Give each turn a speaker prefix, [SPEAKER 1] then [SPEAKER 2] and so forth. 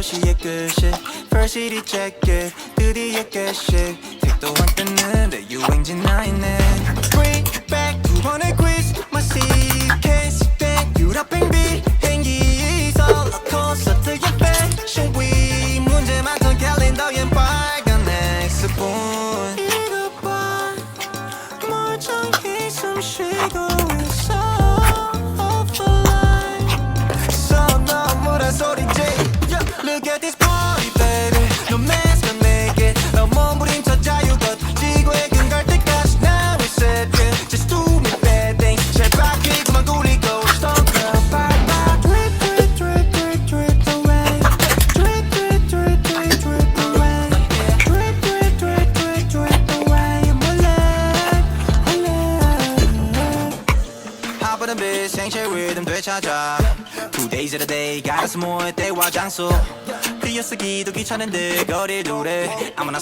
[SPEAKER 1] 도시의 끝이 First city check it 드디어 개식 택도 안 뜨는데 유행지 나 있네 Bring back 두 번의 quiz My suitcase 땡 유럽행 비행기에서 콘서트의 fashion week 문제 많던 캘린더엔 빨간 엑스폰 이거 봐 멀쩡히 숨 쉬고 있어 Look at this party, baby. No mask can make it. 너 몸부림쳐 자유껏 지구의 근갈 때까지 now we set it. Just do me bad things. 제발 귀구만 굴리고 Stone girl, bye bye. Drip, drip, drip, drip, drip away. Drip, drip, drip, drip, drip away. Drip, drip, drip, drip, drip away. 몰래. 하버는 빛 생체 리듬 되찾아. 2 days at a day 갈아서 모을 때와 장소 띄어쓰기도 귀찮은데 거리를 두래 아무나